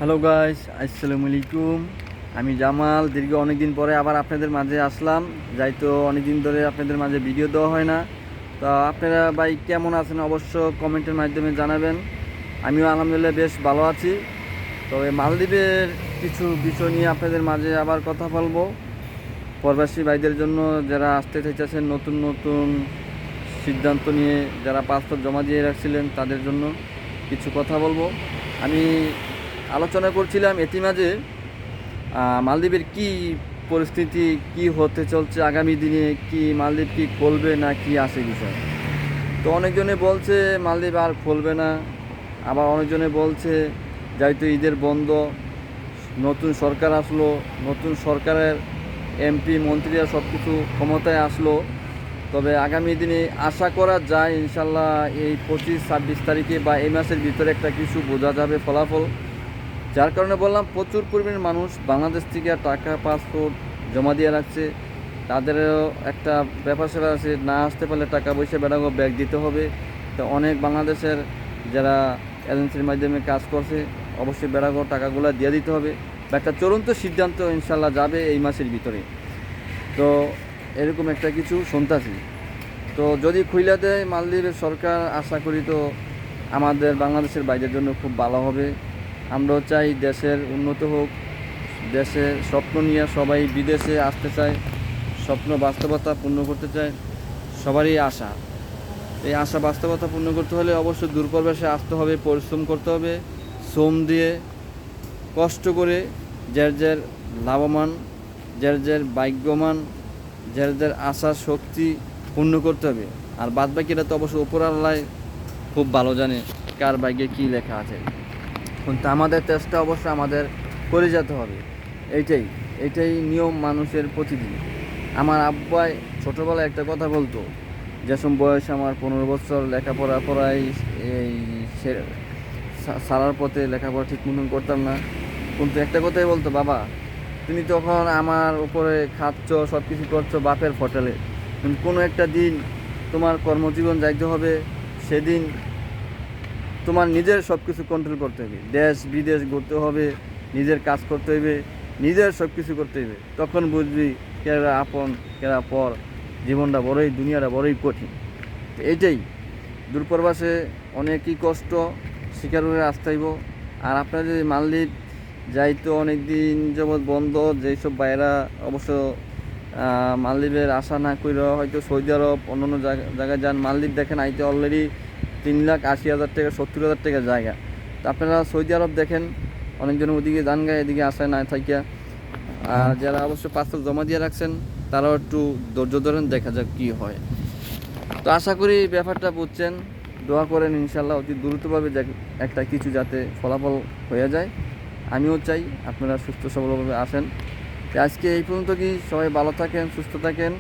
Hello guys, আসসালামু আলাইকুম। আমি জামাল। দীর্ঘ অনেক দিন পরে আবার আপনাদের মাঝে আসলাম। যাই তো অনেক দিন ধরে আপনাদের মাঝে ভিডিও দেওয়া হয় না। তো আপনারা ভাই কেমন আছেন অবশ্য কমেন্টের মাধ্যমে জানাবেন। আমিও আলহামদুলিল্লাহ বেশ ভালো আছি। তবে মালদ্বীপের কিছু বিষয় নিয়ে আপনাদের মাঝে আবার কথা বলবো। প্রবাসী ভাইদের জন্য যারা আসতে চাইতেছেন, নতুন নতুন সিদ্ধান্ত নিয়ে যারা পাসপোর্ট জমা দিয়ে রাখছিলেন তাদের জন্য কিছু কথা বলবো। আমি আলোচনা করছিলাম এটি মাঝে মালদ্বীপের কি পরিস্থিতি, কি হতে চলছে আগামী দিনে, কি মালদ্বীপ কি খুলবে না কি আছে বিষয়। তো অনেকজনে বলছে মালদ্বীপ আর খুলবে না, আবার অনেকজনে বলছে যেহেতু ঈদের বন্ধ, নতুন সরকার আসলো, নতুন সরকারের এমপি মন্ত্রীরা সব কিছু ক্ষমতায় আসলো। তবে আগামী দিনে আশা করা যায় ইনশাল্লাহ এই 25-26 তারিখে বা এই মাসের ভিতরে একটা কিছু বোঝা যাবে ফলাফল। যার কারণে বললাম প্রচুর পরিমাণের মানুষ বাংলাদেশ থেকে টাকা পাসপোর্ট জমা দিয়ে রাখছে। তাদেরও একটা ব্যাপার স্যাপার আছে, না আসতে পারলে টাকা পয়সা বেড়াগো ব্যাগ দিতে হবে। তো অনেক বাংলাদেশের যারা এজেন্সির মাধ্যমে কাজ করছে অবশ্যই বেড়াগো টাকাগুলো দিয়ে দিতে হবে। বা একটা চূড়ান্ত সিদ্ধান্ত ইনশাল্লাহ যাবে এই মাসের ভিতরে। তো এরকম একটা কিছু শুনতাছি। তো যদি খুইলা দেয় মালদ্বীপের সরকার, আশা করি তো আমাদের বাংলাদেশের বাইরের জন্য খুব ভালো হবে। আমরাও চাই দেশের উন্নত হোক, দেশের স্বপ্ন নিয়ে সবাই বিদেশে আসতে চায়, স্বপ্ন বাস্তবতা পূর্ণ করতে চায়, সবারই আশা। এই আশা বাস্তবতা পূর্ণ করতে হলে অবশ্যই দূরপ্রবাসে আসতে হবে, পরিশ্রম করতে হবে, শ্রম দিয়ে কষ্ট করে যার যার লাভবান, যার যার ভাগ্যমান, যার যার আশার শক্তি পূর্ণ করতে হবে। আর বাদ বাকিটা তো অবশ্যই উপর আল্লাহ খুব ভালো জানে কার ভাগ্যে কী লেখা আছে। কিন্তু আমাদের চেষ্টা অবশ্যই আমাদের করে যেতে হবে। এইটাই এইটাই নিয়ম মানুষের প্রতিদিন। আমার আব্বাই ছোটোবেলায় একটা কথা বলতো, যেসব বয়স আমার 15 বছর, লেখাপড়া পড়াই এই সারার পথে লেখাপড়া ঠিক মতন করতাম না, কিন্তু একটা কথাই বলতো, বাবা তুমি তখন আমার উপরে খাচ্ছ, সব কিছু করছো বাপের হোটেলে, কিন্তু কোনো একটা দিন তোমার কর্মজীবন যাইতে হবে, সেদিন তোমার নিজের সব কিছু কন্ট্রোল করতে হবে, দেশ বিদেশ ঘুরতে হবে, নিজের কাজ করতে হবে, নিজের সব কিছু করতে হবে। তখন বুঝবি কেরা আপন কেরা পর, জীবনটা বড়ই, দুনিয়াটা বড়ই কঠিন। তো এইটাই, দূরপ্রবাসে অনেকই কষ্ট স্বীকার করে আসতে হইব। আর আপনার যদি মালদ্বীপ যাইতো অনেক দিন যাবৎ বন্ধ, যেসব বাইরা অবশ্য মালদ্বীপের আশা না করে হয়তো সৌদি আরব অন্যান্য জায়গায় যান, মালদ্বীপ দেখেন আইতে অলরেডি 3,80,000 টাকা 70,000 টাকা জায়গা। তো আপনারা সৌদি আরব দেখেন, অনেকজন ওদিকে যান গায়ে, এদিকে আসায় না থাকিয়া। আর যারা অবশ্য পাসপোর্ট জমা দিয়ে রাখছেন তারাও একটু ধৈর্য ধরেন, দেখা যাক কী হয়। তো আশা করি ব্যাপারটা বুঝছেন, দোয়া করেন ইনশাল্লাহ অতি দ্রুতভাবে একটা কিছু যাতে ফলাফল হয়ে যায়। আমিও চাই আপনারা সুস্থ সবলভাবে আসেন। তো আজকে এই পর্যন্ত, কি সবাই ভালো থাকেন, সুস্থ থাকেন।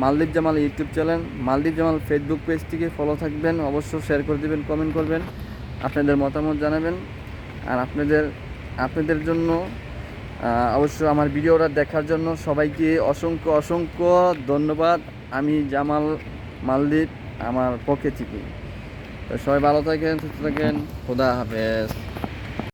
মালদ্বীপ জামাল ইউটিউব চ্যানেল, মালদ্বীপ জামাল ফেসবুক পেজ থেকে ফলো থাকবেন, অবশ্য শেয়ার করে দেবেন, কমেন্ট করবেন, আপনাদের মতামত জানাবেন। আর আপনাদের জন্য অবশ্য আমার ভিডিওটা দেখার জন্য সবাইকে অসংখ্য অসংখ্য ধন্যবাদ। আমি জামাল, মালদ্বীপ আমার পক্ষে থেকে। তো সবাই ভালো থাকেন, সুস্থ থাকেন, খোদা হাফেজ।